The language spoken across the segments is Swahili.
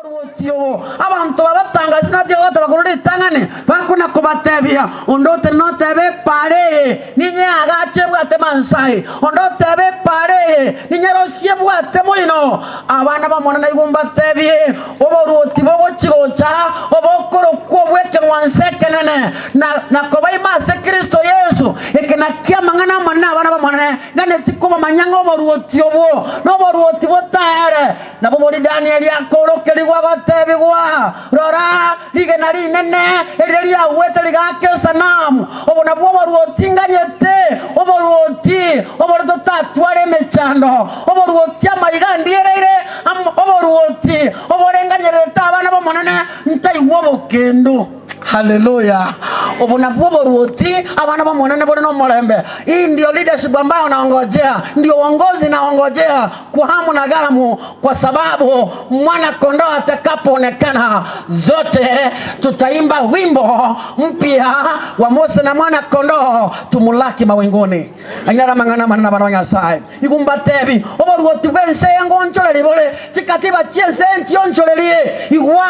Oborwotio abantu babatanga sinati gote bakurudi tangane bakuna kubatebia ondote no tebe pare ninye agache bwate mansai ondote be pare ninye rosie bwate moino abana bamona na igumba tebie oborwoti bogochigocha obokoro kwobweke wansekenene na kobai mase Kristo Yesu ekena kia mangana manna abana bamona ngane tikuba manyanga oborwotio bo no oborwoti botare na bomori Daniel yakoro keligwa gotebigwa rora ligena linene eliya wete ligake sanamu obona bwo oborwoti nganyete oborwoti oborto tatware mechando oborwoti amayigandireire oborwoti oborenganyereta abana bomonene ntaiwo bokendo. Haleluya. Obona oborwoti abana bomonene bone no molembe. Hii ndio leadership ambayo naongojea, ndio uongozi naongojea kwa hamu na gamu, kwa sababu mwana kondoo atakapoonekana zote tutaimba wimbo mpya wa Mose na mwana kondoo tumulaki mawinguni. Ainara mangana manana bana Nyasaye igumbatebi oborwoti bwense yango nchoreri bole chikatiba chiense nchionchorerie igwa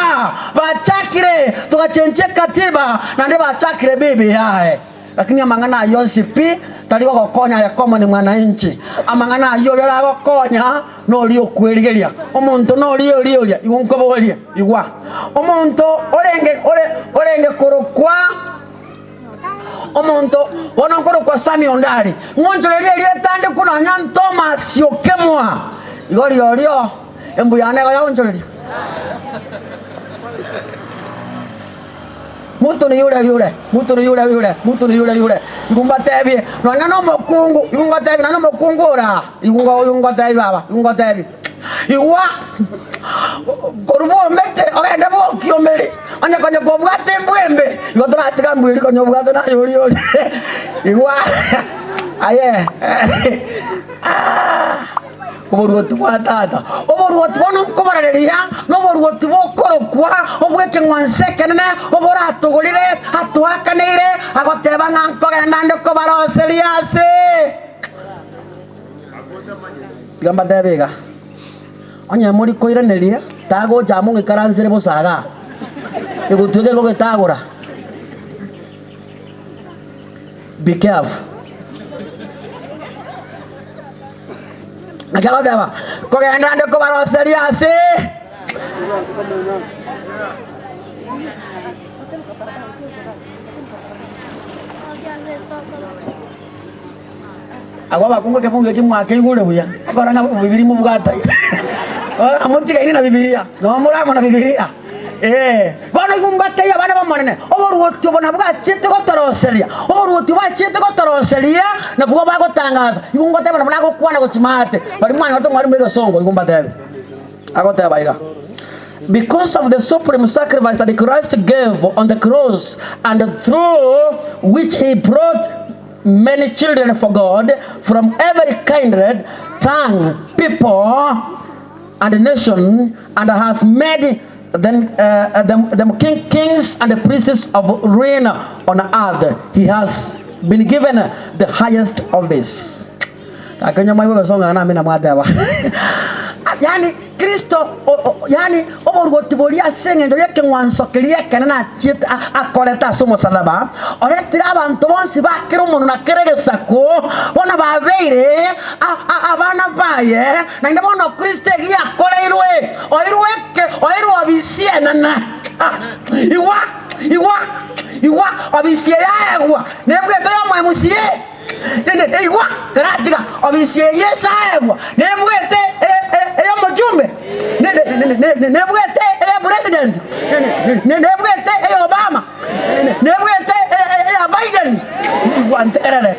bachakire tugachenche katiba na ndiba bachakire bibi yae lakini amangana yosipi taligo gokonya yakomo ni mwananchi amangana yo yara gokonya no lio kwerigeria omuntu no lio liolia igunkoboria igwa omuntu orenge korokwa omuntu wona nkoro kwa Sami Ondari ngonjorerie lietande kuna nyantoma siokemwa igori orio embu yanego ya ngonjorerie mutu ni yule igumba tebi no mokungu igumba tebi no mokungura igumba tebi baba igumba tebi iwa korubo mete ogende bo kiomeri anya konyo bobwate mbwembe igotora atika mbwiri konyo bwate na yori iwa aye oborwoti bwa tata oborwoti bono kobareria no oborwoti bokorokwa obweke ngwansekenene oboratugurire atwakanire agoteba ngankogenda ndiko baroseriase gamba tebega onye muri koireneria tago jamu ngikaransire bosaga igutuge ngo gitagura. Be careful. Nakalo deba kogenda ndiko baroseriase agwa bakungo ke bunge kimwake igure buya akoranga bibiri mu bwatai amutika ina bibilia no muramo na bibilia bana gumbate ya bana bamonene oborwoti bona bwachite gotoroseria oborwoti bwachite gotoroseria na bwo bagotangaza igungote bana bana gokwana gochimate bali mwana to mwari mwego songo igumbate agote baiga. Because of the supreme sacrifice that Christ gave on the cross and through which he brought many children for God from every kindred, tongue, people, and nation, and has made them kings and the priests of reign on earth. He has been given the highest office. Yani Kristo yani oborwoti boria sengendo yake ngwansokeria kana chit akoreta somo salaba oretira abantu bonsi bakira umuntu nakeregesako bona babeire abana baye na ndabona Kristo yakoreirwe oirwe abisiena na iwa abisiya yaegwa nebwete yo mwemusie igwa karatiga obisie yesaegwa nebwete eyo mujumbe nebwete eyo president nebwete eyo Obama nebwete eyo Biden igwa nterere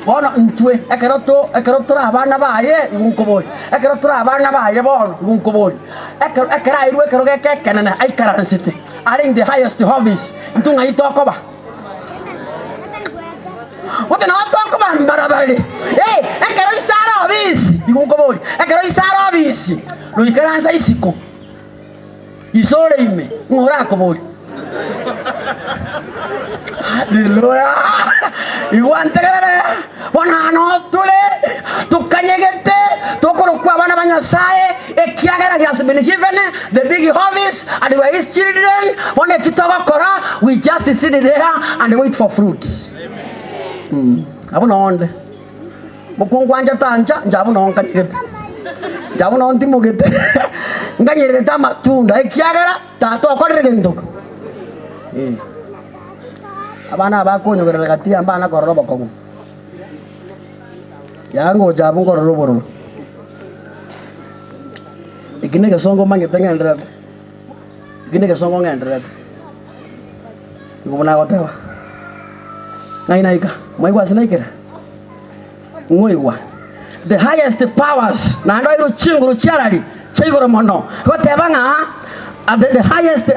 bono ntwe ekerotora abana baye igunkobori ekerotora abana baye bono igunkobori ekera irwe kerogeke kenene aikaransite are in the highest office ntunga itokoba wote na watu wako barabara ekero isara obisi igunkobori ekero isara obisi luikaranza isiko isore ime ngora kobori. Haleluya iwantegere bona no tule tukanyegete tokoro kwa bana banyasaye ekiagera has been given the big harvest and we are his children. One kitoka kora, we just sit there and wait for fruits. Abuna onde mukungu anja tanja njabuna onka nyete njabuna onti mugete nganyere ta matunda ekiagera tato akorere nduko abana abakonyo gerera gatia mbana kororo bokongo yango jabu kororo bororo ikine kesongo mangete ngendret ikine kesongo ngendret ngubona gotewa naika mwaigwa sinaikira ngoigwa the highest powers na ndo iro chinguru charali chaigoro mono gotebanga the highest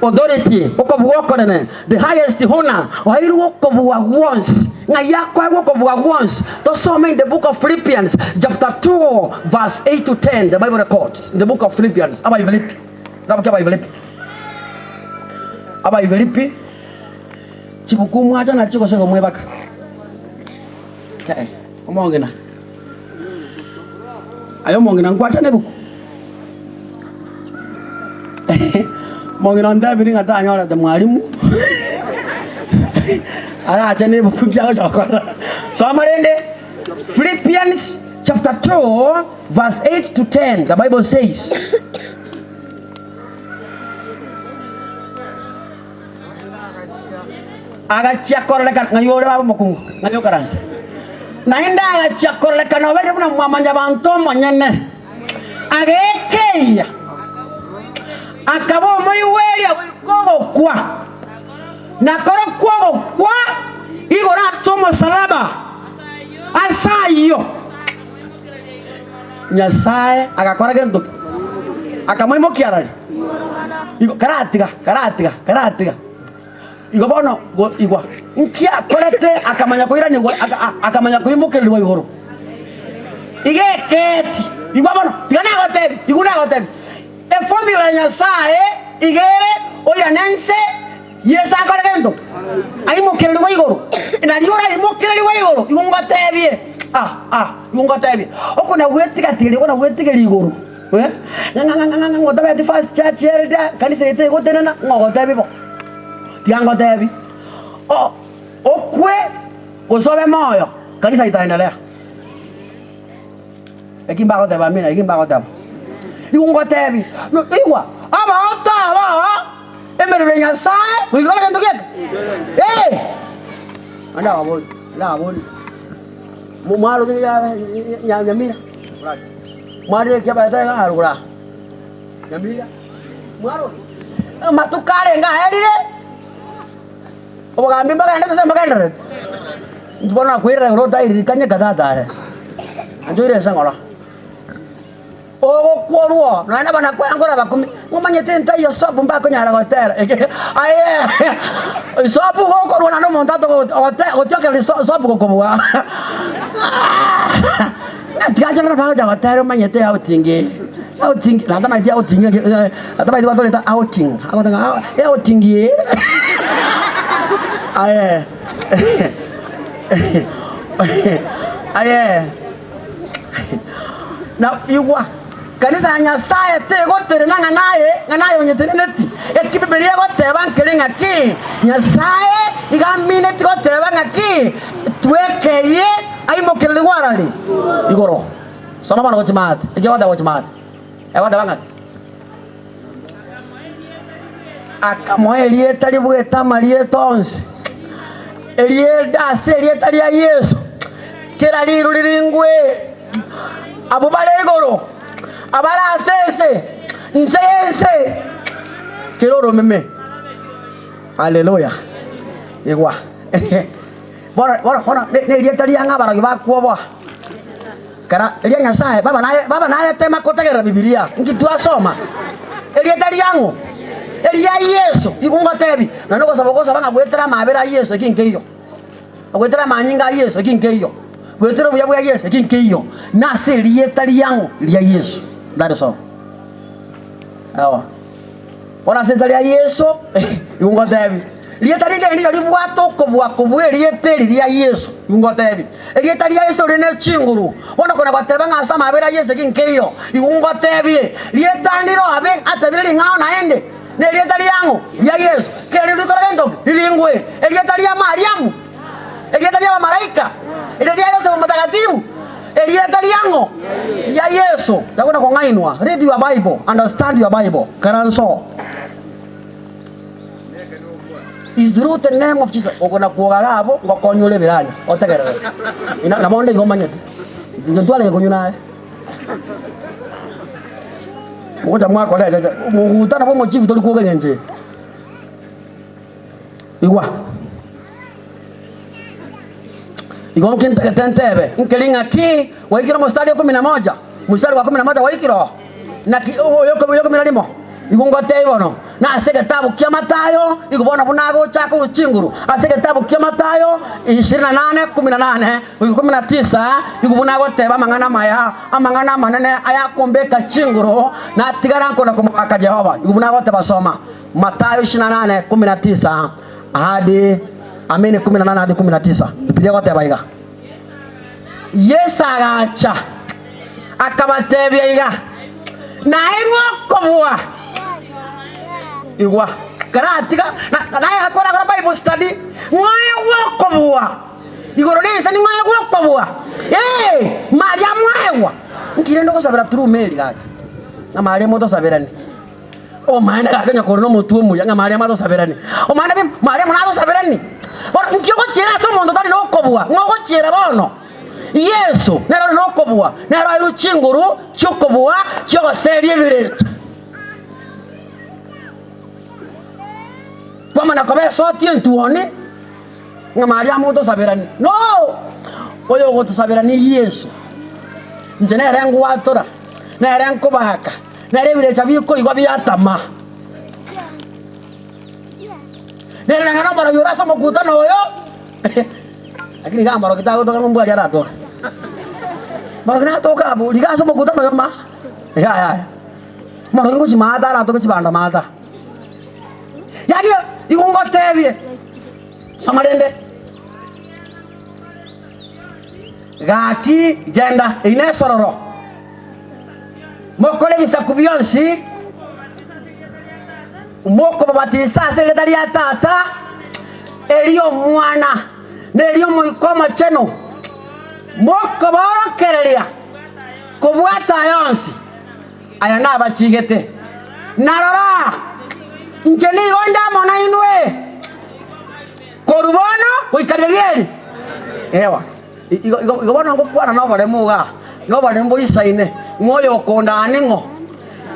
authority okobuokorene the highest honor oiru okobuwa once ngayakwa okobuwa once to some in the book of Philippians chapter 2 verse 8 to 10 the Bible records in the book of Philippians aba Philippi chibukumu acha na chiko sego mwebaka okay omongena ayo mongena ngwacha nebuku mongena ndabiri ngata anyora de mwalimu ara acha nebuku kya chakora somarende Philippians chapter 2 verse 8 to 10 the Bible says agachiakoreleka ngayore babo mukungu ngayo karanse naenda agachiakoreleka no bere buna mwamanya bantu monyene agekeya akabo moyiweli akogo kwa nakoro kogo kwa igora somo salaba asayo nyasaye agakora gendo akamoimo kiarali igo karatiga igo bono go igwa nkia kolete akamanya koirani akamanya koimukelwa igoro igeketi igwa bono iguna gote e formula nyasaye igere oya nense yesa koragendo aimukelwa igoro inaliora imukelwa igoro igungotebie igungotebie okuna wetigatire okuna wetigeri igoro ngotabe the first church elder kanisa ite gotenana ngogotebi bo tiango tebi okwe gosobe moyo kanisa itaendelea ekimba goteba mina ekimba goteba igungotebi no igwa aba otaba emerebe nyasaye wigola kendo kek anda abon mumaro ya mira Maria kia bata nga arura. Nyamira. Mwaro. Matukare nga herire. Obagambi mbaganda tsa mbaganda. Ndibona kwira rota iri kanye kadata. Anjoire sangora. Ogo kworuo. Nana bana kwangora bakumi. Ngomanyete ntayo sopu mbako nyara gotera. Aye. Sopu goko rona no montato otyoke sopu gokobwa. Tiaja na baga jaga tero manyete outing lata mai dia outing ata mai dia toleta outing aku tengah outing aye na iwa kanisa anya sae te gotere na nganaye onyete neti ekibeberia goteba nkelenga ki nyasaye igamine goteba ngaki twekeye aimokelele gwarali igoro sona bana gochimat ejoda gochimat egoda banga akamoelie tali bweta marie tons elie dase elie tali ya Yesu kera liru liringwe abo bale igoro abara sese nsense kiroro meme haleluya igwa Bora ne dia tadi yang ngabara bakwo kara dia nyasaye baba naye tema kotegera Biblia ngitu asoma dia tadi yango dia Yesu ikungotebi na noko sabokosa banga gwetera mabera Yesu kinkeyo gwetera manyinga Yesu kinkeyo gwetera buya Yesu kinkeyo na se dia tadi yango dia Yesu that is all awa ora se tadi Yesu ikungotebi Rieta rinde ni ribwato kubwa rieta ria Yesu ungotebi. Rieta ria Yesu rene chinguru. Bona kona bateba ngasa mabera Yesu kinkeyo. Ungotebi. Rieta ndiro abe atabiri ngao naende. Ne rieta riango ya Yesu. Kile ndikora ndo lingwe. Rieta ria Mariamu. Rieta ria malaika. Rieta ria Yesu mtakatifu. Rieta riango ya Yesu. Yakona kongainwa. Read your Bible. Understand your Bible. Karanso. Is the root and name of Jesus. Okona kuoga abo ngokonyole biranya. Otegerera. Ina na monde ngomanya. Ndwale ngonyuna. Ngoja mwako lele. Mugutana bo mochifu toli kuoga nje. Igwa. Igwa mkentebe. Nkelinga ki waikiro mstari wa 11. Mstari wa 11 waikiro. Na yoko miralimo. Igungote ibono na ase gitabu kia Matayo igubona bunago chako uchinguru ase gitabu kia Matayo 28:18 19 igubunago teba mangana maya amangana manene ayakombeka chinguru na tigara nkona kumaka Jehova igubunago teba soma Matayo 28:19 hadi 18 hadi 19 Biblia yote baiga Yesu akabatebya iga na irwo kobwa igwa karatiga na yakora Bible study ngoye wokobwa igoro nisa ni ngoye wokobwa Maria mwewa ngire ndo kusabira true meri gake na Maria moto sabirani o maana gakanya korono mutu mu yanga Maria mato sabirani o maana bi Maria munato sabirani bora nkiyo chira so mondo tari no kobwa ngoko chira bono Yesu nero no kobwa nero iru chinguru chokobwa choko serie virecha kwa maana kwa soti ntuone nga Maria moto sabirani no oyo goto sabirani Yesu njene rengu watora na rengu baka na rebirecha biko igwa byatama nere ngana mara yura somo kutano oyo lakini kama mara kitago to kama mbali arato mara kana to ka buli ka somo kutano yoma ya mara ngo chimata arato ko chibanda mata yani igungotebye samarende gaki genda ine sororo mokole bisakubiyonsi umoko babatisa sekretari ya tata eliyo mwana neliyo muikoma cheno moko borokereria kubwata yonsi aya nabachigete narora njeni onda mona inwe korubono uikarerieri ewa igobona ngokwana no bare muga no bare mboisaine ngoyo konda aningo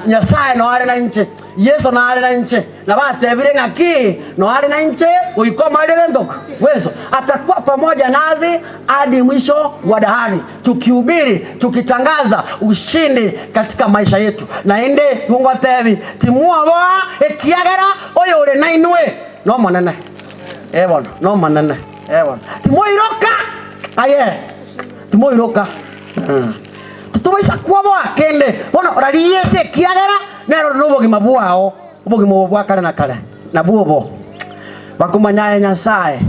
Nyasaye no ari na nche Yesu no ari na nche na batebire ngaki no ari na nche uikoma ile ndoko wezo atakuwa pamoja nazi hadi mwisho wa dahari tukihubiri tukitangaza ushindi katika maisha yetu na ende Mungu atebi timua boa ekiagera oyo ore na inwe no manene ebona no manene ebona timoiroka aye timoiroka tutubaisa kwabo akende bona orari Yesu kiagera nero nobo gimabwao ubogimo bwa kale na kale na buobo bakumanya Nyasaye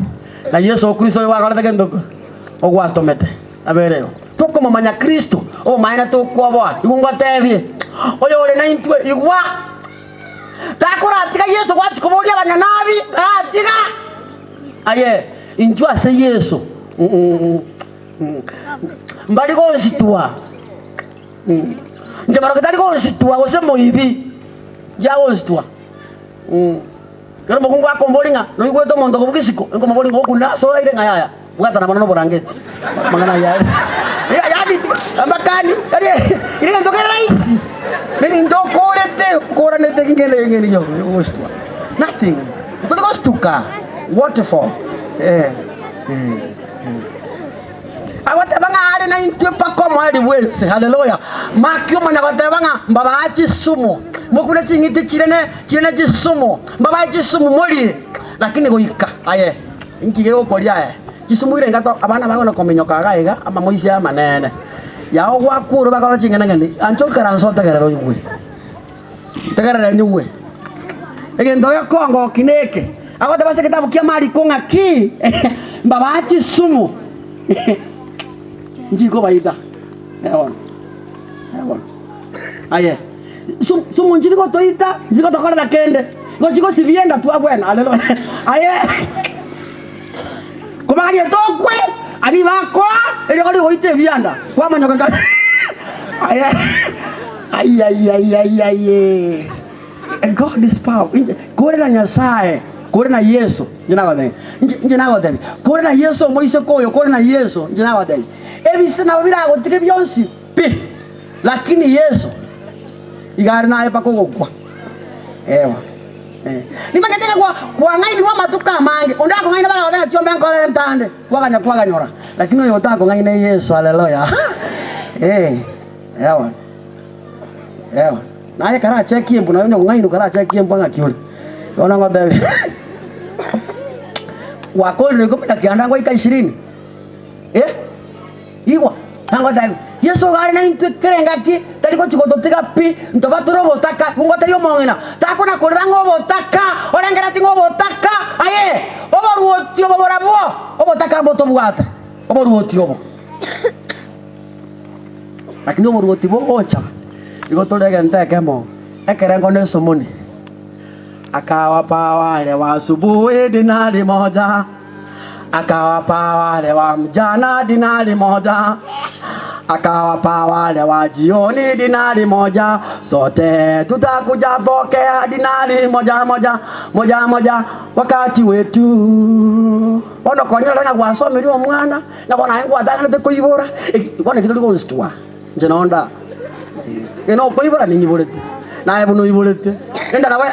na Yesu Kristo wakala tegendo ogwatomete abereo tukumanya Kristo o maana tukwabo igungotebye oyo ore na intwe igwa takora tika Yesu gwatikobolia banyanabi atika aye injua se Yesu mbali go situa njamaro kitali go situa go se moibi ya go situa kero mokungu akombolinga no igweto mondo go bukisiko ngo mobolinga okuna so ire ngaya bwata na bono borangeti mangana ya yadi ambakani ire ndo ke raisi mimi ndo kolete koranete ngene yo go situa nothing but go stuka what for awate banga ari na intwe pakoma ari wense haleluya makyo manya bate banga mbaba achi sumo mukune chingiti chirene chisumo mbaba achi sumo moli lakini goika aye ingige gokoria chisumo ire ngato abana bangona komenyoka gaiga ama moisia manene yao gwakuru bakora chingana ngani ancho karanso tegerero yugwe tegerero nyugwe egendo yakongo kineke agote base kitabu kia Mariko ngaki babachi sumu njiko baita ewan aye sumu njiko toita njiko tokora na kende ngochiko sivienda tu abwena haleluya aye kumaje tokwe ani bako ele kali goite vianda kwa manyoka aye ay God is powerful. Kore na Nyasaye, kore na Yesu, njina gode. Njina gode. Kore na Yesu moise koyo, kore na Yesu, njina gode. Ebise na babira gotike byonsi pi. Lakini Yesu igari naye pakogokwa. Ewa. Nimagete kwa ngai ni mama tukamange. Ondako ngai na baga tiombe nkole ntande. Kwaganya nyora. Lakini oyo tako ngai na Yesu, haleluya. Ewa. Naye kara cheki embu na yonyo ngai kara cheki embu ngakiule. Ona ngobe. Wako ni kumina kianda ngwa ika 20. Iwa. Nango dabi. Yesu gari na intu kerenga ki tali ko chikoto tiga pi ntoba turo botaka ngote yo mongena. Tako na kolera ngo botaka, orangera tingo botaka. Aye. Oboruoti oborabuo. Obotaka mboto bwata. Oboruoti obo. Lakini oboruoti bo ocha. Iko tolege nteke mo ekerengo ne somoni akawapa wale wa asubuhi dinari moja akawapa wale wa mjana dinari moja akawapa wale wa jioni dinari moja sote tutakuja pokea dinari moja wakati wetu ono konyera nga gwasomeri omwana nabona yangu atangana kuibora ibona kitu liko nstua njenonda eno koibora ninyi bolete naye buno ibolete enda nawe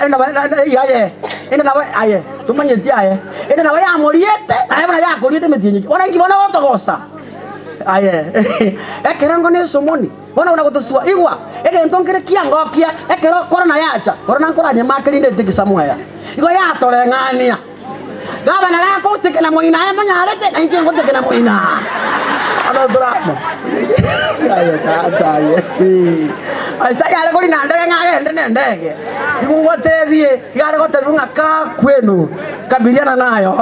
aye tumanye tiaye enda nawe amoriete aye bana ya koriete metinyi ona ngibona wotogosa aye ekerango ne somoni bona unagotosua igwa ege ntonkere kiangokia ekero korona yacha korona nkoranye makerinde tikisamuya igo ya torengania gabana la ko tikena moina ya manyarete na inje ngotekena moina ano drama aye tataye Asta yale kuri nande ngage ndege. Ikungotewie, yale gotewie ngaka kwenu. Kabiliana nayo.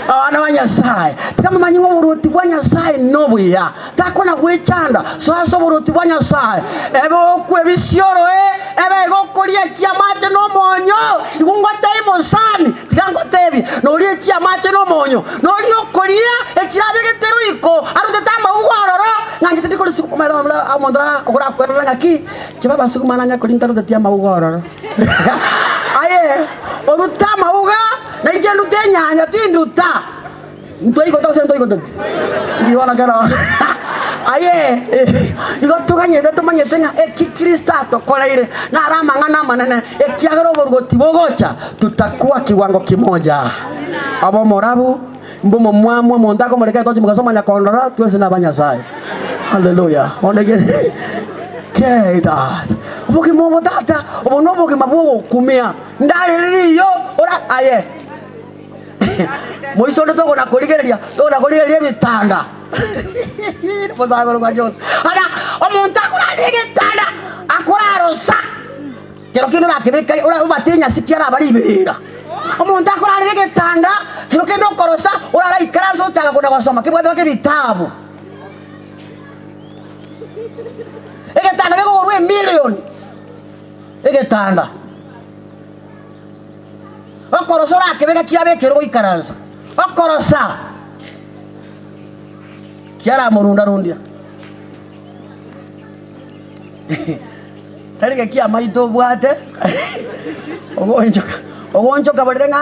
Ana Nyasaye. Kama manyingo buruti bwa Nyasaye nobuya. Takona gwechanda. So buruti bwa Nyasaye. Ebo kwebisioro ebe gokoria chiamache no monyo. Ikungotei mosani. Tikangotebi. No lie chiamache no monyo. No lie okoria echirabe getero iko. Aruteta ugororo. Ngangite dikolo siku pomera amondra okora kwera ngaki. Chibaba siku mananya kolintaro tetia maugororo. Aye. Oruta mauga na ijelu tenyanya tinduta. Ntoi ko tose ntoi ko ntoi. Ndiwana kero. Aye. Igotuganye tumanye tenga Kristato koleire na arama ngana manene ekiagero borgoti bogocha tutakuwa kiwango kimoja. Abo morabu mbomo mwamwa mondako moleka tochi mukasoma nyakondora twese n'abanyasaye. Hallelujah. Onegere. Keita. Oboki momo data, obono boki mabugo kumia. Ndaliri yo ora aye. Moiso ndo toko na koligeria bitanda. Pozagoro kwa Jose. Ana omonta kura bitanda. Akora rosa. Kero kino nakibekali ora ubatinya sikiara bari ibera. Omonta kura bitanda, kero kino korosa ora la ikaraso chaga kuna basoma. Kibwa ke bitabu. Egetanda keko orwe million. Egetanda. Okorosa rakebeka kiabekero ikaranza. Okorosa. Kiara morunda rundia. Tarike kia maito bwate. Ogonchoka barenga.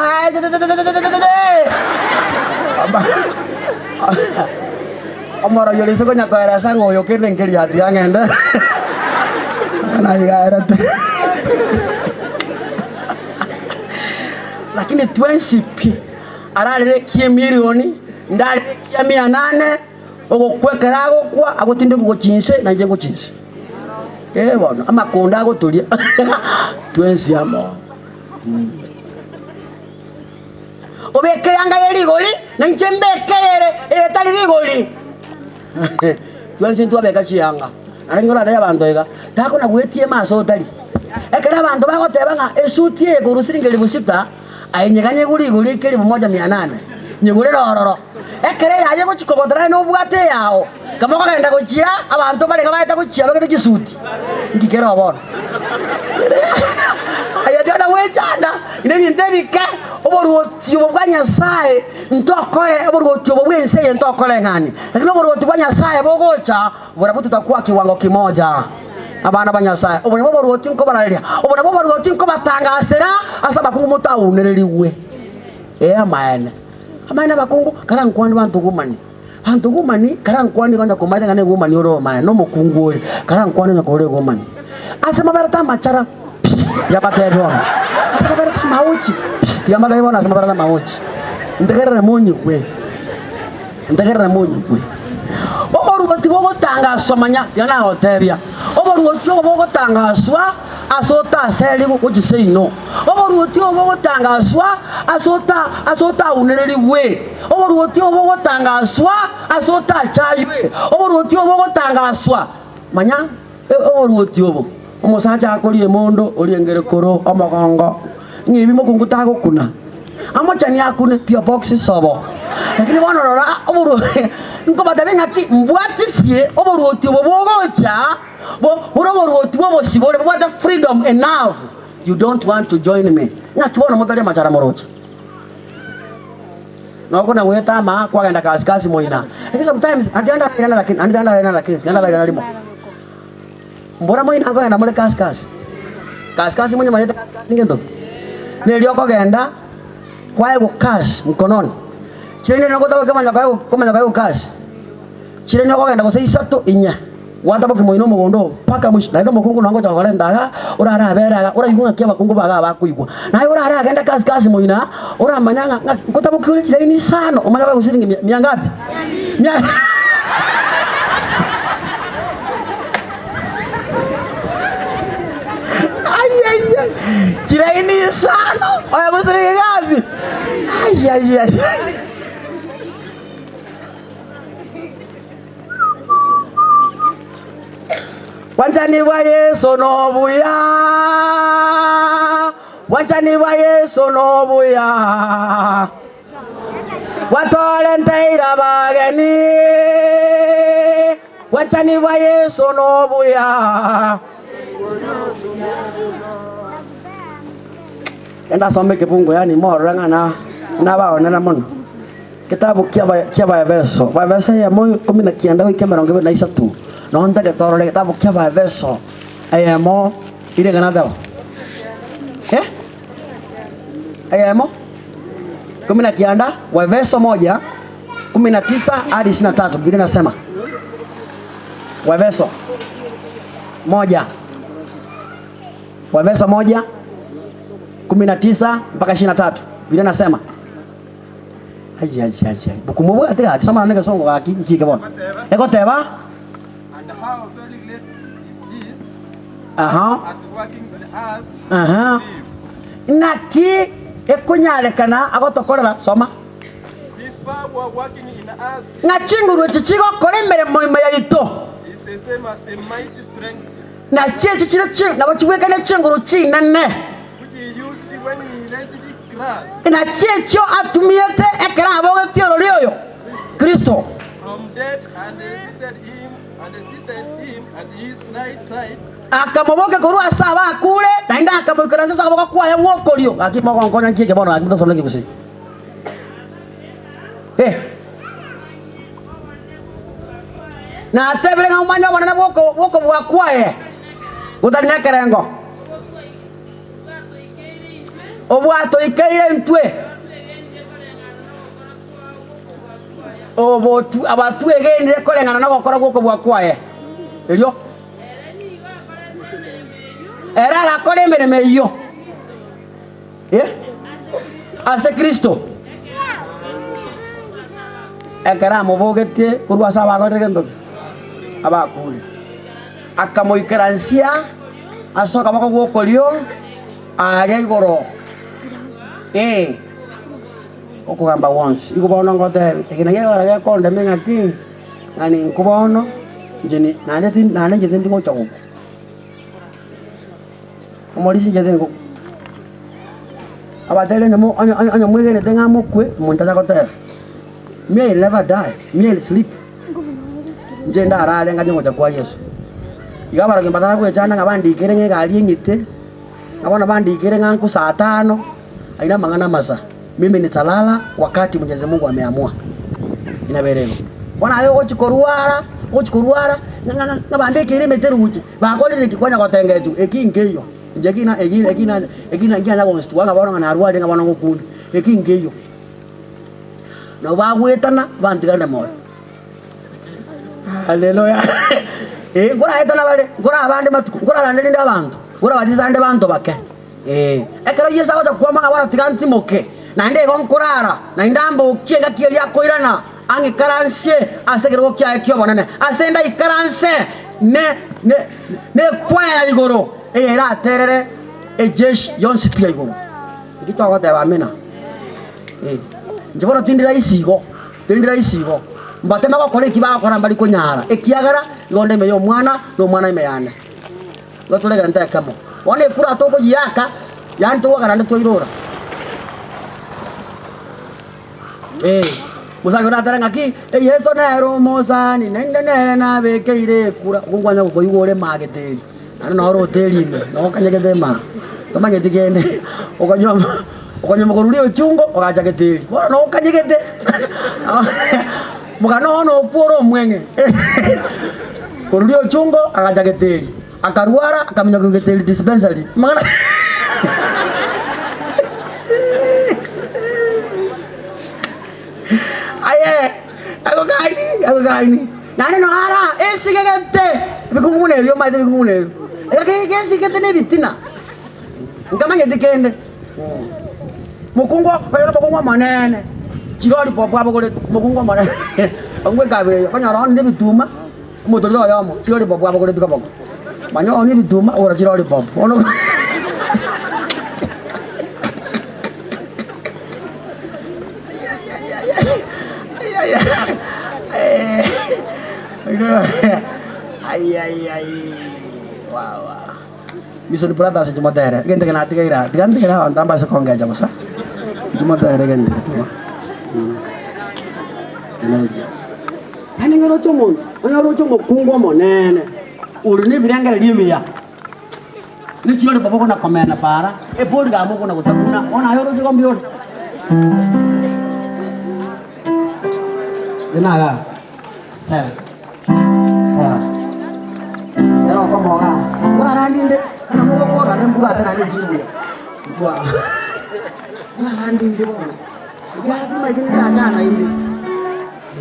Amara yole soko nyakwara sango yo kene ngeli ati angenda. Ana igara. Lakini twensipi ararire kie milioni ndarire kia 800 ogokwekerago kwa agotinde kugocinse na nje gocinse bona amakonda agoturia twensi amo obeke yanga yerigoli na nje mbekere tali rigoli twensi twabeka chianga arengora ya bandoega tako na gwetie maso tali ekera bantu bagoteba nga esutie gorusiri ngeli busita ainyeganye guli kili 1800 nyigure rororo ekere yaje guchikogotra no bwate yao kama kagenda guchia abantu bari gabaita guchia bagete gisuti ngikera obona ayadana wechana ine bindebike oboruoti obwa Nyasaye ntokore oboruoti obwa ense ntokore ngani lakini oboruoti obwa Nyasaye bogocha burabutu takuwa kiwango kimoja abana ba Nyasaye obone oboruoti nko bararya obone oboruoti nko batangasira asaba kumutawunereriwe amana bakungu karankwani bantu gumani karankwani kanja kumaita ngane gumani oro maya no mukungu ore karankwani nyakore gumani asema barata machara ya batebona asema barata mauchi ya madayibona asema barata mauchi ndegerere monyi kwe oboruoti bogotangaswa manya yana hotebia oboruoti bogotangaswa asota seligo kujiseino oboruoti bogotangaswa asota unereriwe oboruoti bogotangaswa asota chaiwe oboruoti bogotangaswa manya oboruoti obo omusacha akolie mondo oriengere koro omogongo ngibi mokungu tagokuna amochani akune pia box sobo lakini bona rora oboruoti nko batabenga ki mbwatisie oboruoti bogocha oboruoti bosibole bwata freedom enough you don't want to join me ngakibona motale machara morocha nokona weta ma kwagenda kasikasi moina lakini sometimes andianda lakini mbona moina kwagenda mole kasikasi mwenye mayeta kasikasi ngendo nelio kwagenda kwae ku cash mkononi chirene nokota kama nyakayo cash chirene kwagenda ko 3 inya wanda boke moino mugondo paka mwisho na ndo mukungu nango chakole ndaga urara aberaga urayunga kia bakungu baga bakuigwa nayo urara agenda kasikasi moina uramanyanga nkota bukule chirene sano umanya kwa usiringi miangapi chirene sano oya kusiringi ngapi Wanjani wa Yesu no buya wanjani wa Yesu no buya watole nteira bageni wanjani wa Yesu no buya enda some kipungu yani moranga na baona na mono kitabu kia Waefeso ya moyo 19 wiki 23 no ndage torole kitabu kia Waefeso ayemo ile kana dawa ayemo 19 Waefeso 1:19 hadi 23 Biblia inasema Waefeso 1:19 mpaka 23 Biblia inasema haji bukumubwa ate akisoma nanga songo akiki kabona eko teba and how very great is this at working with us naki ekunyalekana agotokorera soma this power working in us ngachinguru chichigo koremere moimo ya ito is the same as the mighty strength na chichichiro na bachiwekane chinguru chinane which he used when he raised ina checho atumiete ekera abogotio lolioyo Kristo from dead and seated him at his right side akamoboke korwa saba kule naenda akamukira sasa aboka kwa ya wokolio akimogongonya kike bono akimtasomeke kusi na atebere ngamanya wana woko bwa kwae utarine kerengo obwato ikaire ntwe obotu abatu egenire korengana na gokora goko bwa kwae elio era gakora emireme iyo ase Kristo ekara mubogetie kurwa saba gorege ndo abakuri akamoikeransia asoka bako gwokolio ari igoro okugamba once ikubona ngote tekinaye gara konde mengaki nani nkubona njeni nane njete ndingo chako omorisi njete ngo abatele anya mwegene tenga mukwe muntaza kotera may never die may sleep njenda arale nganyo kwa Yesu igabara kimbatana kwe chana ngabandi ikere ngali ngite ngabona bandi ikere nganku saa 5 aina mangana masa mimi nitalala wakati Mwenyezi Mungu ameamua inaberego bona ayo ochikoruara ngabandi ikere meteruji bakolele kikwanya kotengeju ekingeyo njekina egina ngiana konstu wanga bona na arwade ngabona ngokundi ekingeyo no bagwetana bantigana moyo haleluya ngora etana bale ngora abande matuku ngora rande ndi abantu ngora batizande bantu bake ekero Yesu aza kwama ngabona tiganti moke na ndi gonkorara na ndambo kienga kieli akoirana angi karansie asegero kya kyo bonane asenda ikaranse ne kwaya igoro era terere ejeshi yonsi pia igoro ikitwa kwa tebamina njibona tindira isigo mbatema kwa kole kiba kwa mbali kunyara ekiagara yonde meyo mwana no mwana imeyane lotolega nta kamo one kura toko yaka yanto wakara ndo irora musaga na taranga ki Yesu na romo sani nende na bekeire kura kungwanya ko yugore mageteri ana oro hoteli no kanyegede ma tomanye digende okanyoma koruli ochungo okaja geteri kora no kanyegede mugano no poro mwenge koruli ochungo akaja geteri akaruara akamenya ko geteri dispensary magana aye ako gani nani no ara esigegete bikungune yo maide bikungune esigegete ne bitina ngamanye dikende mukungwa kayo mukungwa manene chigori popo abogore mukungwa manene angwe kabire kanyara ne bituma mutolo yamo chigori popo abogore tukaboko manyo ne bituma ora chigori popo ono ay wow bisa dipelata sa jumatera gente kana tigaira digante kana tamba sa konga jamo sa jumatera gente hani ngoro chomo kungwa monene uri ni birangara limia ni chilo babo kona komena para e poli ga mo kona kutakuna ona yoro chigo mbio denaga Pero como ora randinde ana mo ko ora ne buga tana ne jiru twa ora randinde bo ya ti mai ni na na inde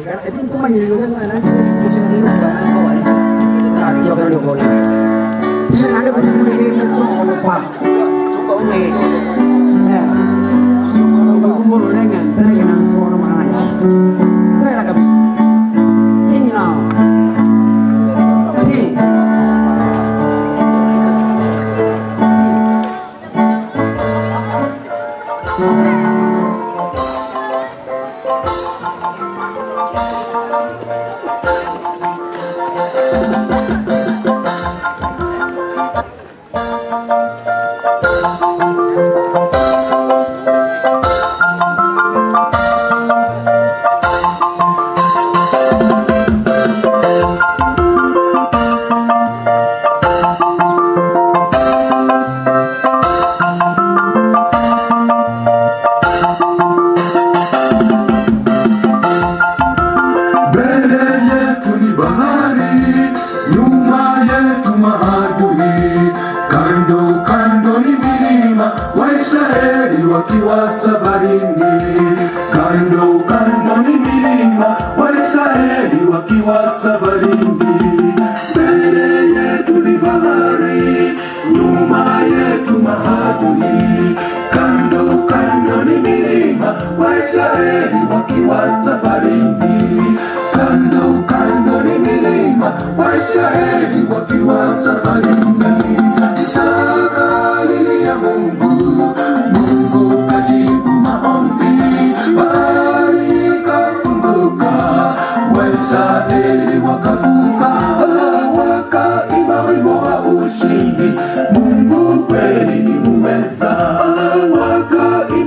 ya etin ko manyiri yo na na ko se ni ba na ko ai ta ni ko ni ko ni ni na ne ko ni ni ko ko pa ko ni ya ko mo lo nenga tare ke na so na ma ya tare la kabis sing now sing wakiwa safarini, kando kando ni milima, Waisraeli wakiwa safarini. Mbele yetu ni bahari, nyuma yetu maadui, kando kando ni milima, Waisraeli wakiwa safarini. Kando kando ni milima, Waisraeli wakiwa safarini. Isaka alilia Mungu, Mungu kajibu maombi, bahari ikafunguka, Waisraeli wakavuka, wakaimba wimbo wa ushindi. Mungu kweli ni muweza, wakaimba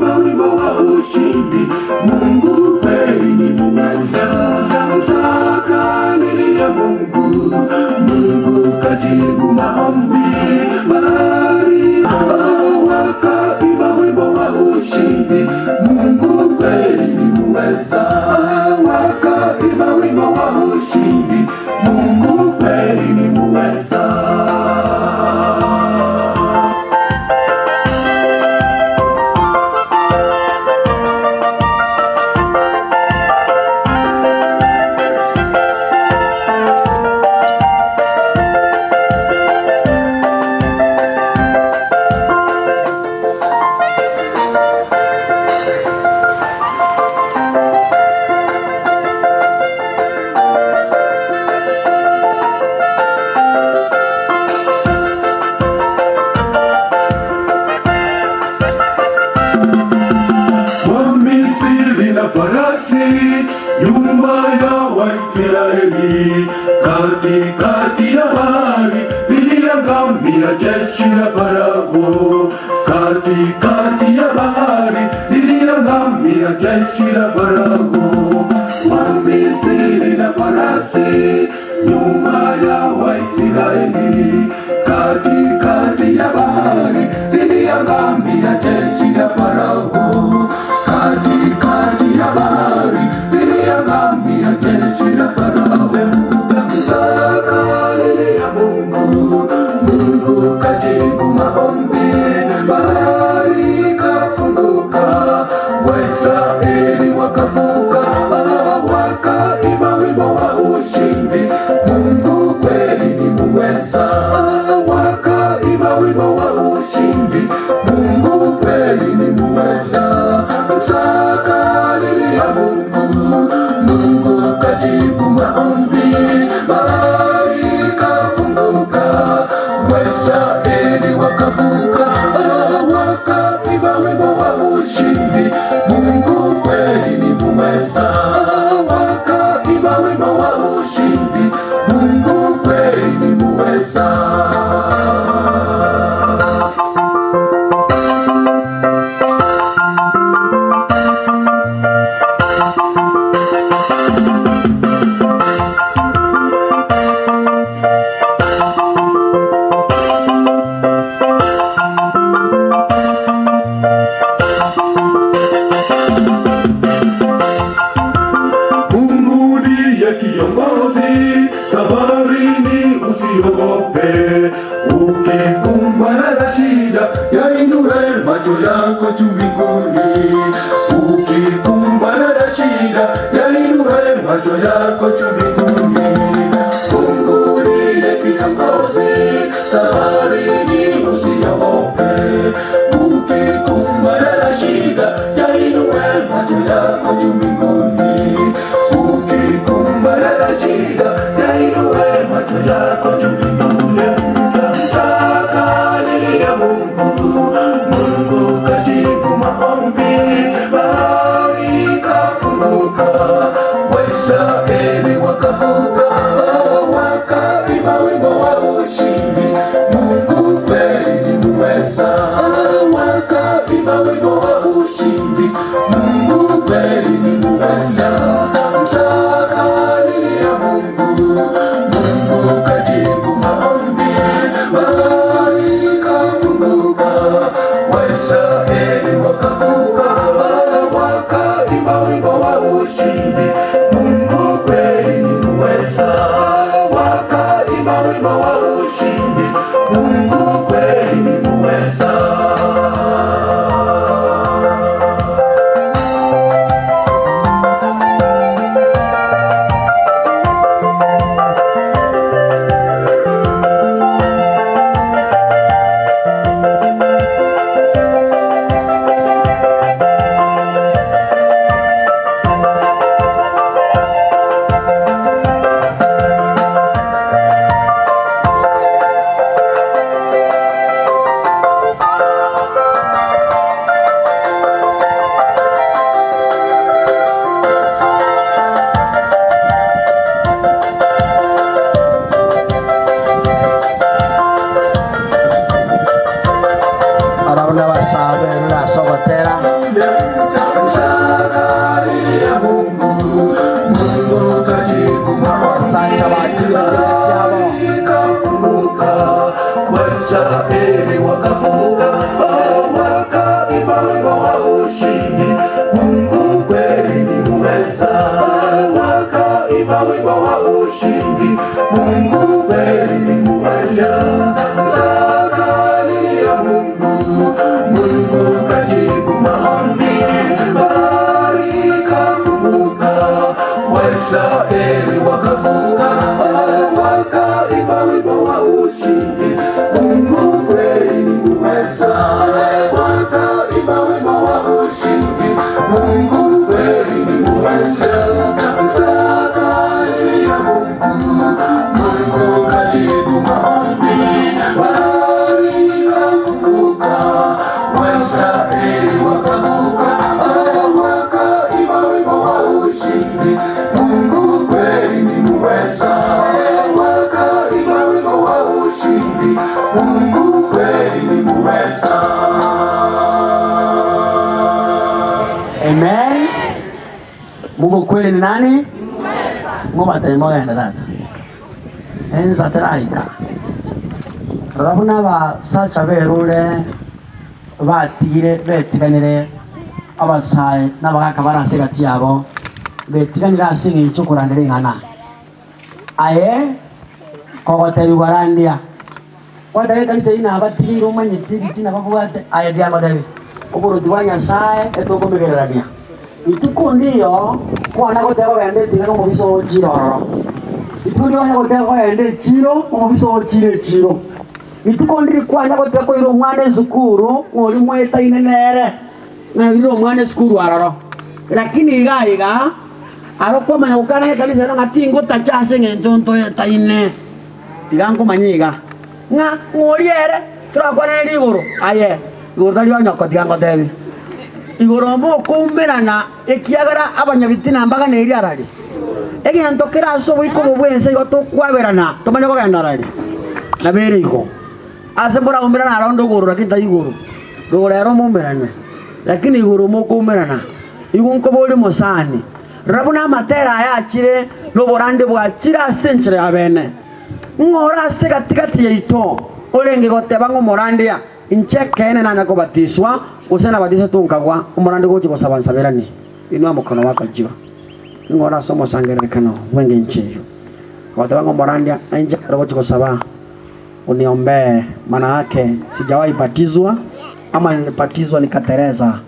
farasi nyuma ya Waisraeli, katikati ya bahari liliangamia jeshi la Farao, katikati ya bahari liliangamia jeshi la Farao. Wamisri na farasi nyuma ya Waisraeli, katikati ya bahari liliangamia jeshi la Farao, katikati ya bahari liliangamia jeshi la Farao. Saka lilia Mungu, Mungu kajibu maombi, bahari ikafunguka, Waisraeli wakavuka, wakaimba wimbo wa ushindi. Mungu kweli ni muweza, wakaimba wimbo wa ushindi. Mungu kweli ni muweza. Saka lilia Mungu, Mungu kajibu maombi, bahari ikafunguka, Waisraeli wakavuka, wakaimba wimbo wa ushindi. Mungu kweli ni muweza, wakaimba wimbo wa ushindi. Mungu kweli ni muweza. Mungu ndiye kiongozi, safarini usiogope. Ukikumbana na shida, yainue macho yako juu mbinguni. Ukikumbana na shida, yainue macho yako juu mbinguni. Mungu ndiye kiongozi, safarini usiogope. Ukikumbana na shida, yainue macho yako juu mbinguni. Ukikumbana na shida, yainue macho yako juu mbinguni. Saka lilia Mungu, Mungu kajibu maombi, bahari ikafunguka, Waisraeli wakavuka, wakaimba wimbo wa ushindi. Mungu kweli ni muweza, wakaimba wimbo wa ushindi. Mungu kweli ni muweza. Saka lilia Mungu, Mungu kajibu maombi, bahari ikafunguka, Waisraeli wakavuka, wakaimba wimbo wa ushindi. Mungu kweli ni muweza, wakaimba wimbo wa ushindi. Mungu kweli ni muweza. Arabula basabe la sogotera. Saka lilia Mungu, Mungu kajibu maombi, Santa Maria bahari ikafunguka, Waisraeli wakavuka, wakaimba wimbo wa ushindi. Mungu kweli ni muweza, wakaimba wimbo wa ushindi. Mungu kweli ni muweza. Saka lilia Mungu, Mungu kajibu maombi, bahari ikafunguka, Waisraeli wakavuka, wakaimba wimbo wa ushindi. Mungu kweli ni muweza, wakaimba wimbo wa ushindi. Mungu kweli ni muweza. Saka lilia Mungu, Mungu kajibu maombi, bahari ikafunguka, Waisraeli wakavuka, wakaimba wimbo Mungu kweli ni nani? Mungu ataimoga ndata. Enza teraika. Rabuna ba sacha berure batigire betiganire abasaye n'abagaka baranse gati yabo betiganira asinga incukuranire ngana. Aye kogotebi gwarandia. Wadaye kanisa ina abatiri umanyiti bitina bakubate aye diamo debi. Oburu diwanya sae etoko megerania. Ituko ndiyo kwana gotego gende tingano mubiso chiro. Ituri wana gotego gende chiro mubiso chiro. Ituko ndiri kwana gotego iro mwana sukuru ngoli mweta inenere. Na iro mwana sukuru araro. Lakini iga aroko manya ukana kanisa no ngatingo tachase ngentonto taine. Tigango manyiga. Nga ngoliere turakwana ligoro. Aye. Igoro nyoko tigango debi. Igoro mo kumberana ekiagara abanyabitina mbaga neri arari. Egento kiraso bwiko bwense goto kwaberana tomanya ko gandarari. Nabere iko. Asembora kumberana arondo igoro lakini igoro. Igoro ero mumberane. Lakini igoro mo kumberana. Igunko boli mosani. Rabuna matera ya chire no borande bwa chira senchre abene. Ngora se katikati yeito. Olenge goteba ngo morandia. Inchekene na nakobatiswa usena batisa tunkagwa umurande gochi kosabansaberani inwa mukono wako jiwa ngora somo sangerekano wenge nchiyo goteba ngo morandia anje gochi kosaba uniombe maana yake sijawahi batizwa ama nilipatizwa nikatereza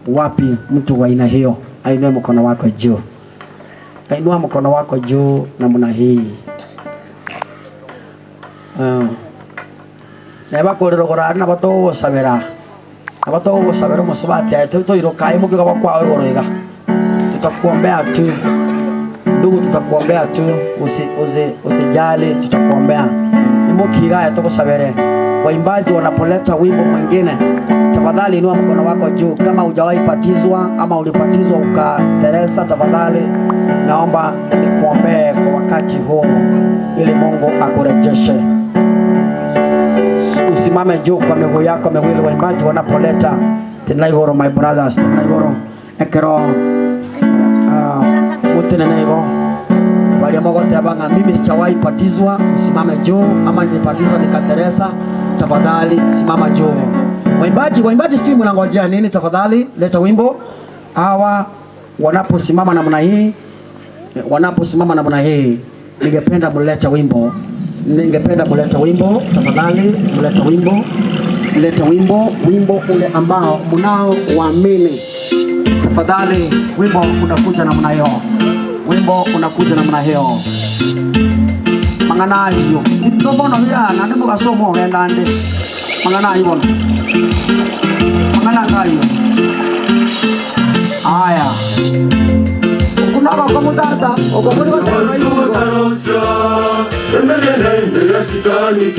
wapi mtu wa aina hiyo ainua mkono wako juu ainua mkono wako juu namna hii Neba korero korana bato sabera. Abato sabera musabati ayo irokai mukiga kwa goroiga. Tutakuombea tu. Ndugu tutakuombea tu usijali tutakuombea. Imukiga ayo sabere. Waimbaji wanapoleta wimbo mwingine tafadhali inua mkono wako juu kama hujawahi patizwa ama ulipatizwa ukateresa tafadhali naomba nikuombee kwa wakati huu ili Mungu akurejeshe. Usimame juu kwa miguu yako miwili waimbaji wanapoleta Tenaigoro my brothers Tenaigoro ekero mutenenego waliamogote abanga mimi sijawahi patizwa usimame juu ama nilipatizwa nikateresa tafadhali simama juu waimbaji sijui mnangojea nini tafadhali leta wimbo hawa wanaposimama namna hii ningependa muleta wimbo tafadhali mleta wimbo ule ambao mnao waamini tafadhali wimbo unakuja namna hiyo mangana hiyo itobono ya na ndimo gasomo ngenda ndi mangana hiyo aya kunaba komutata okobuli Karosia, emelele ya Titanic,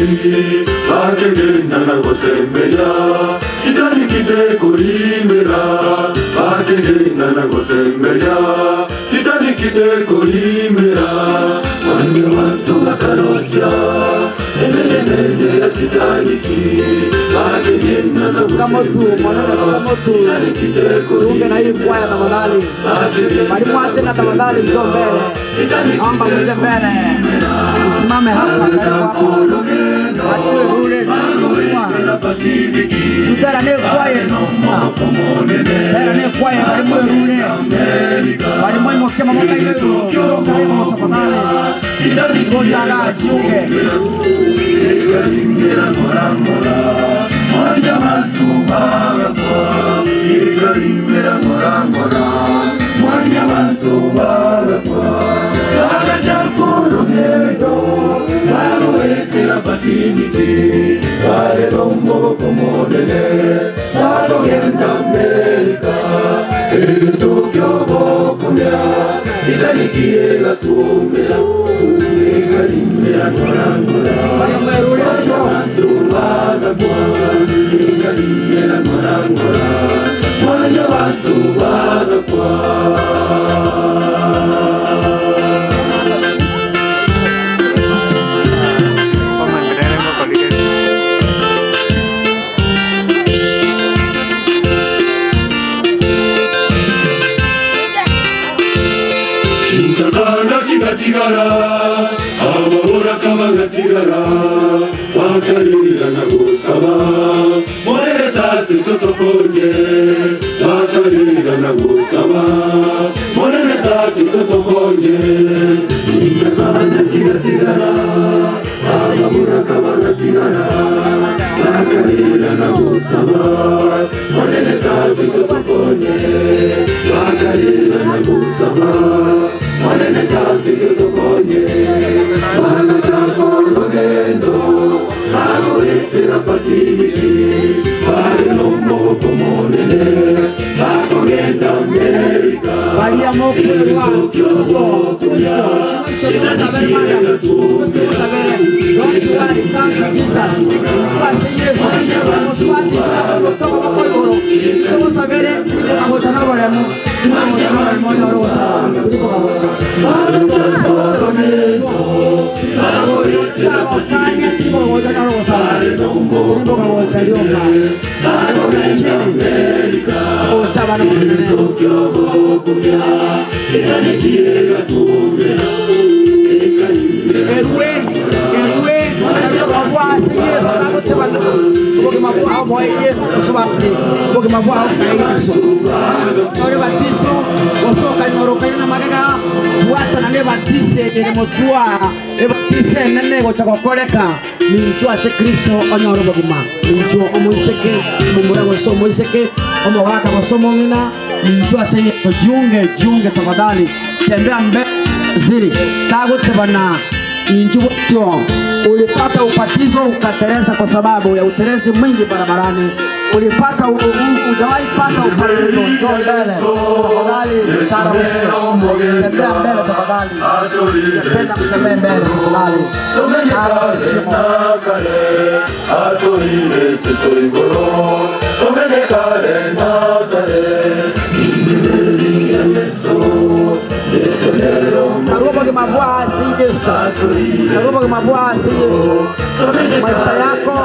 bagenda na gosemera, Titanic de korimera, bagenda na gosemera, Titanic de korimera, wande watu Karosia, emelele ya Titanic, bagenda na gosemera, Titanic de korimera, Amba mje mbele usimame hapa tutara ne kwaye bali mwe mokema moka ile ngoja na jiunge Mwanya batubagwa Agachakurugendo Baruetera Pasifiki Barelombo Komodene Barogenda Amerika Tokyo Bokumya Titaniki Ega Tumera Ekalimera Norangora Mwanya batubagwa Ekalimera Norangora Mwanya batubagwa bagatigara ababura kabagatigara bakarira na gusaba morere tatu totokonye bakarira na gusaba morere tatu totokonye bagatigara ababura kabagatigara bakarira na gusaba morere tatu totokonye bakarira na gusaba morere tatu totokonye bana chako logendo agoretera pasiki pare nombo komonene agorenda Amerika Valia moku wa Kristo Kristo onyoro baguma injo omoiseke mumura goso moiseke omogaka gosomo ngina injo ase jiunge tafadhali tembea mbele zili tagutebana injo tyo ulipata ubatizo ukatereza kwa sababu ya uterezi mwingi barabarani ulipata hujawahi pata ubatizo njoo mbele tafadhali sana tembea mbele tafadhali napenda kutembea mbele tafadhali atorire setoigoro tomenekare nakare Narupa kimabwasi Yesu, narupa kimabwasi Yesu. Maisha yako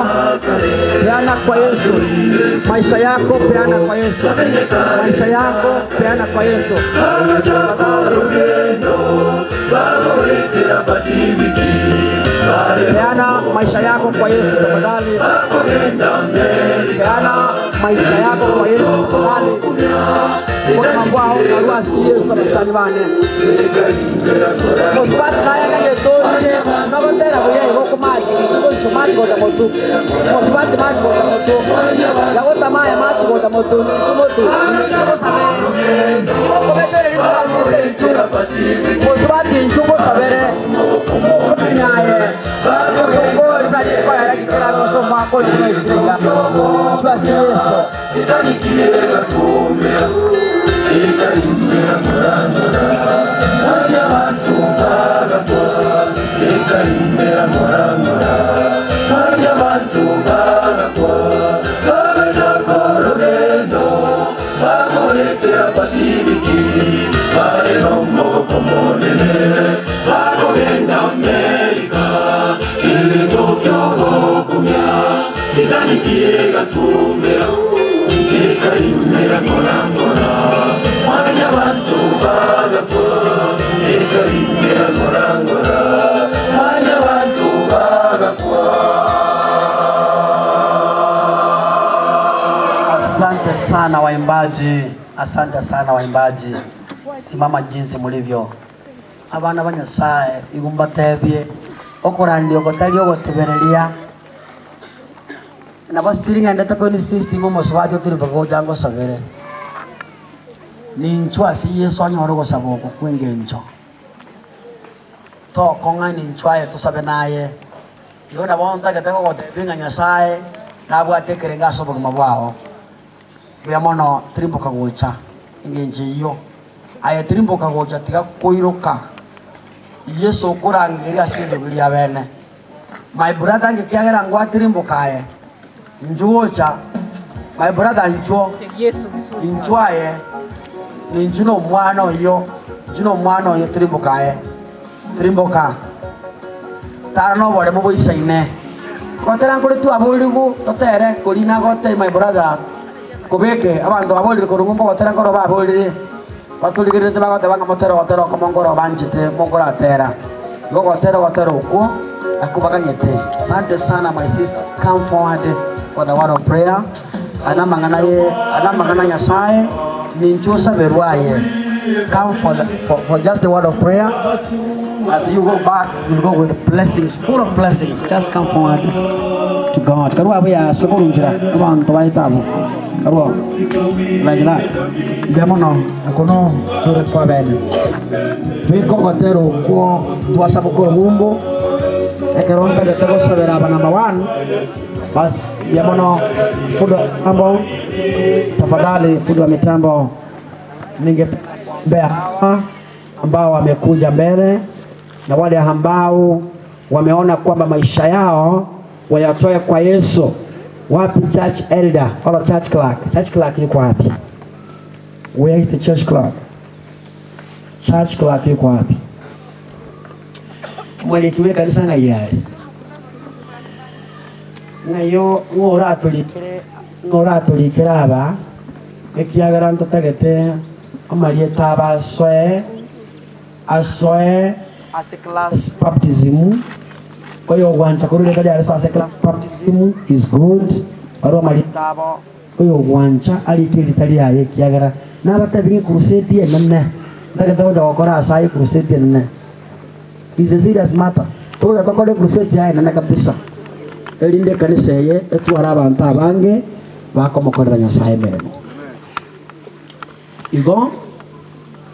peana kwa Yesu, maisha yako peana kwa Yesu, maisha yako peana kwa Yesu. Peana maisha yako kwa Yesu tafadhali. Peana maisha yako kwa Yesu tafadhali. Kwa mabwao naruasi Yesu abasani bane. Moswati naye kagetoshe nagotera buye igoko maji kitugo maji gota motu. Moswati maji gota motu. Yagota maye maji gota motu. Motu. Kometere litu Moswati nchugo sabere. Nyaye. Ngori na kwa ya kikira no mako ni kikira. Twasi Yesu. Itanikiera tumia. Ikaimera murangura. Wanya watu mbaragwa. Ikaimera murangura. Wanya watu mbaragwa. Kabeja korogendo. Bagoretera pasibiki. Bare nombo komonene. Bagorenda Amerika. Ile Tokyo kumya. Itanikiera tumia. Ikaimera murangura. Wanya watu mbaragwa. Ikaimera murangura. Wanya watu mbaragwa. Asante sana waimbaji, asante sana waimbaji. Simama jinsi mulivyo. Abana banyasaye ibumbatebye okorandio gotario gotebereria. Na basiringa ndeta ko ni system mo swajo turi bago jango sabere. Ni nchwa si Yesu anyoro go saboko kwenge ncho. To konga ni nchwa ye to sabe naye. Yo na bonta ke tengo gotebinga nyasaye na bwate ngaso bogo mabwao. Bya mono trimbo kagocha ingenje yo. Aye trimbo kagocha tiga koiroka. Yesu kurangiri asindo bilia bene. My brother ngikiagera ngwa trimbo kae. Njuocha my brother njuo njuaye ni njuno mwana yo trimboka tarano bole mo boisaine kotera nkuri tu aboligu totere korina gote my brother kobeke abantu abolire korumbo kotera nkoro babolire batuligirite bagote banga motero ko mongoro banjite mongoro atera go gotero uko akubaganyete. Asante sana my sisters, come forward for the word of prayer. Anamangana Nyasaye ninchusa berwaye. Come for just the word of prayer. As you go back, you'll go with blessings, full of blessings. Just come forward to God. Karua baya sokoro njira abantu bayitabo. Karua like that. Demono akono tore kwa bene. Biko gotero ko tuasabukoro mumbo. Ekeronda de tego sabera number 1. Bas demono fudo ambo. Tafadhali fudo wa mitambo ningepea ambao wamekuja mbele na wale ambao wameona kwamba maisha yao wayatoe kwa Yesu. Wapi church elder or church clerk? Church clerk yuko wapi? Where is the church clerk? Church clerk yuko wapi? Mwali kiwe kanisa na yale. Ngayo ngora tulikira aba ekiagara ntotagete amalieta abaswe as a class baptism. Oyo wancha kurule kali as a class baptism is good. Aro malieta abo oyo wancha alitili yaye kiagara na batabingi crusade enna ndagata gukora asai crusade enna. Is a serious matter. Toda tokole crusade yaye enna kabisa. Elinde kanisa ye etwara abantu abange bakomokorera Nyasaye meremo. Igo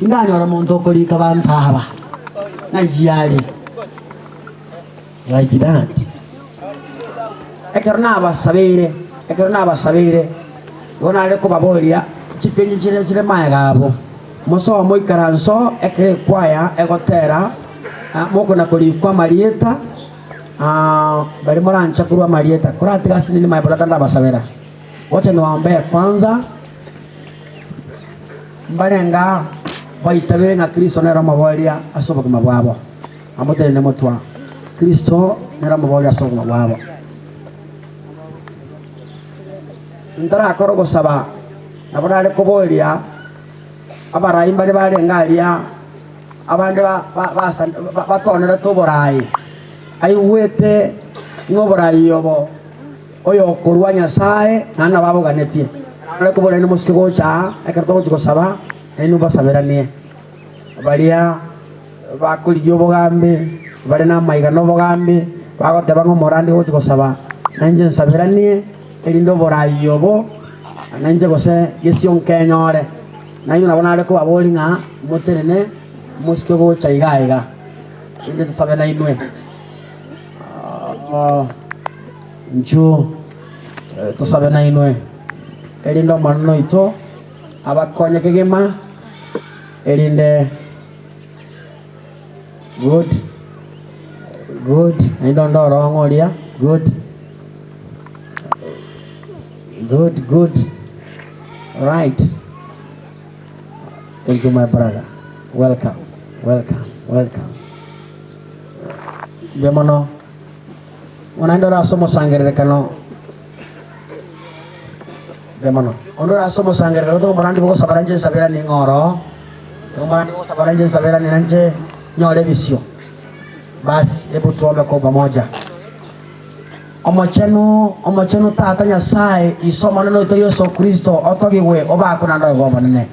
indanyora muntu okolika abantu aba najyali like that. Ekerna abasabire bona ale ko babolia chipenye chile maegabo moso moikaranso ekere kwaya egotera moko na kolikwa marieta bari morancha kurwa marieta kurati gasini ni maibota ndabasabira wote niwaombee kwanza mbarenga baitabire na Kristo nera mabolia asoboke mabwabo amotere ne motwa Kristo nera mabolia asoboke mabwabo ndara akorogo saba nabona ko bolia abarayi mbali barengalia abande batonera toborayi aiwete ngoborayi yobo oyo kurwa Nyasaye nana babo ganetie ale ko bole no muske gocha akarto ko saba enu basaberanie balia bakuriyo bogambe bale na maiga no bogambe bagote bango morandi ko saba nanje saberanie elindo borayo bo nanje gose yesion kenyore nayo nabona ale ko abolinga moterene muske gocha igaiga inde to sabena inwe nju to sabena inwe elindo manno ito abakonya kegema elinde good aindo ndoro ngolia good right. Thank you my brother, welcome bemono onandora somo sangere kano bemono ondora somo sangere to marandi ko sabaranje sabera ni ngoro to marandi ko sabaranje sabera ni nanje nyore visio basi hebu tuombe kwa pamoja. Omachenu tata Nyasaye isoma neno to Yesu Kristo otogiwe oba kuna ndo goma nene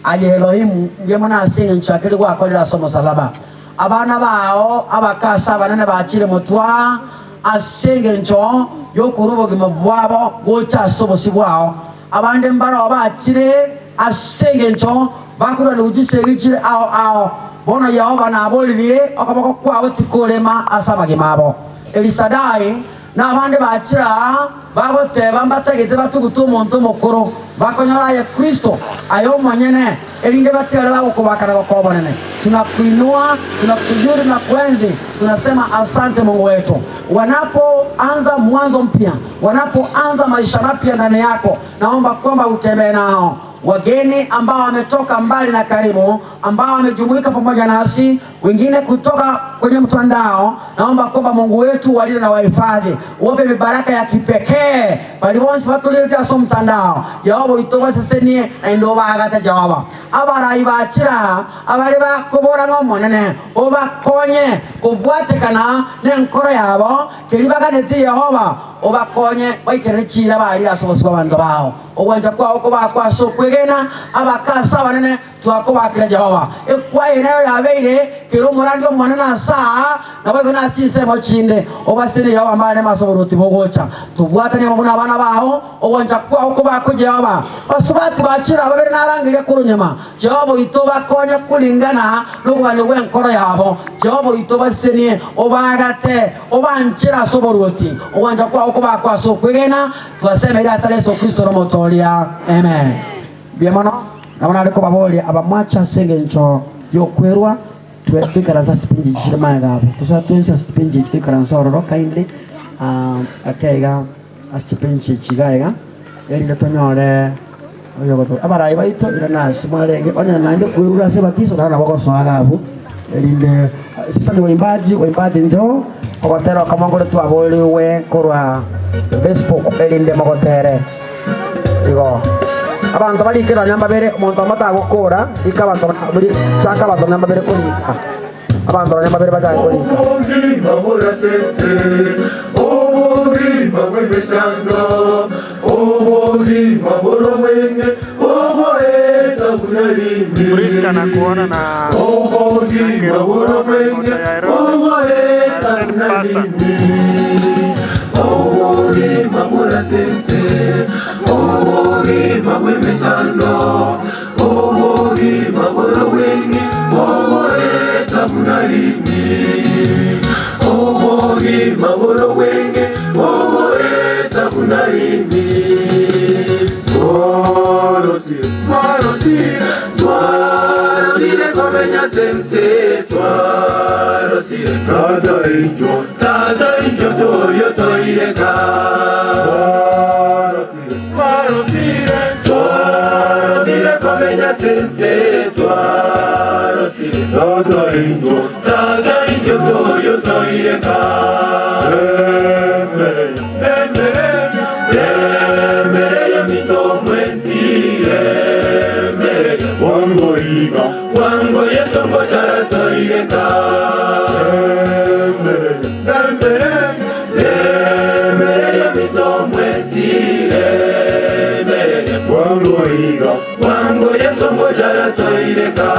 aje Elohim yemona asinga nchakiri kwa kolera somo salaba abana bao abakasa banene bachire mutwa asenge ncho yokurubo gimabwabo gocha sobo sibwao abande mbara abachire asenge ncho bakura lujisegicire ao bono Yehova na abolirie okabako kwa otikolema asaba gimabo Elisadai na abandi bachira bagoteba mbatagete batugutu umuntu mukuru bakonyora ya Kristo ayo manyene elinde batera babo kubakara bakobonene. Tunakuinua, tunakushukuru na kuenzi, tunasema asante Mungu wetu. Wanapoanza mwanzo mpya, wanapoanza maisha mapya ndani yako, naomba kwamba utembee nao, wageni ambao wametoka mbali na karibu, ambao wamejumuika pamoja nasi, wengine kutoka kwenye mtandao, naomba kwamba Mungu wetu walinde na wahifadhi, uwape mibaraka ya kipekee bali bonse batulirira so mtandao Yehova itoba sesenie na ndo bagata Jehova abarayi bakira abari bakobora ngomonene obakonye kubwatekana n'enkoro yabo kiribaganeti Yehova obakonye baikerekira bari asoboswa abantu bawo obwanja kwawo ko bakwaso kwegena abakasa banene twakobakira Jehova ekwaye nayo yabeire kiro murandio monena saa nabwo nasise mochinde obasire Yehova mbane masoboruti bogocha tubwatane mu bana baho obwanja kwawo ko bako Jehova basubati bakira babere narangire kurunyama Jehova itoba konya kulingana n'ubwanya bw'enkoro yabo Jehova itoba senie obagate obanchira soboruti obwanja kwawo ko bakwaso kwegena twasemera atale Yesu Kristo romotolia amen biemono nabona ariko baboli abamwacha sengencho yokwerwa twikaraza sipinji chirima gabo tusatwensa sipinji twikaranza ororo kindly akaiga asipinji chigaiga yari natonyore oyogoto abarayi baito irana simwarenge onya nande kwirura se bakiso na bakosoaga abu erinde sasa ni waimbaji njo ogotero kamangore twaboliwe korwa Facebook erinde magotere igo abantu balikira nyamba bere umuntu amatagukura ikabantu buri chaka abantu nyamba bere kurika abantu nyamba bere bajaye kurika babura sense obi babwe changa obi baburo wenge eta kunalimi Kurista na kuona na obi baburo wenge eta kunalimi obi babura sense obi babwe changa obi baburo wenge eta kunalimi obi baburo wenge eta kunalimi Twarosire komenya sense twarosire Tata injo toyo toireka Twarosire komenya sense twarosire Tata injo toyo toireka Wango Yesu ngoja toireka Mere mito mwenzire Wango Yesu ngoja toireka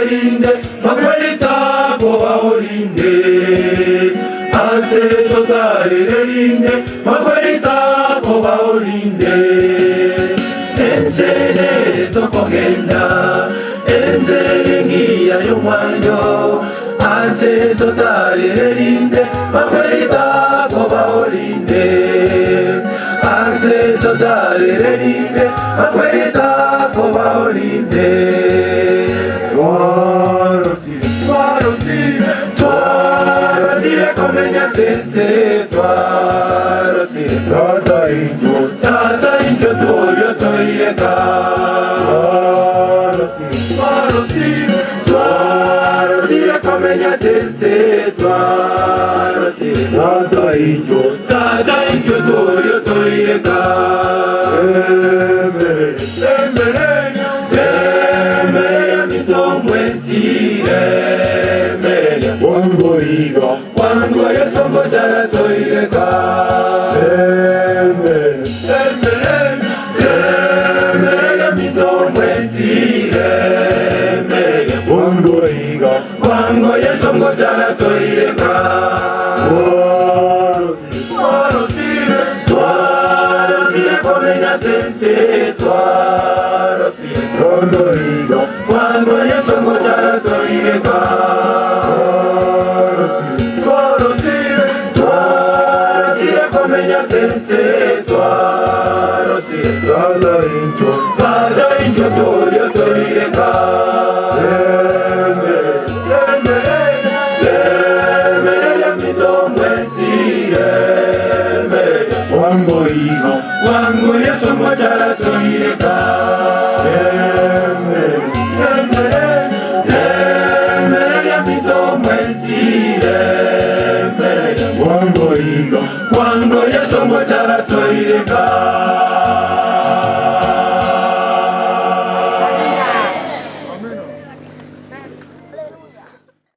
Rinde, magwarita koba orinde. Ase totale rinde, magwarita koba orinde. Ensere tokogenda, ensere ngia yomwanyo. Ase totale rinde, magwarita koba orinde. Ase totale rinde, magwarita koba orinde. Twarosire komenya sense twarosire Tata injo toyo toireka Twarosire komenya sense twarosire Tata injo toyo toireka Wango Yesu ngoja toireka Mere mito mwenzire Wango Yesu ngoja toireka twarosire komenya sense twarosire tondoido kwango yesongo charatoireka twarosire komenya sense twarosire tada incho toyo toireka wangu yeso mojara toireka ya mito mwenzire wangu yeso mojara toireka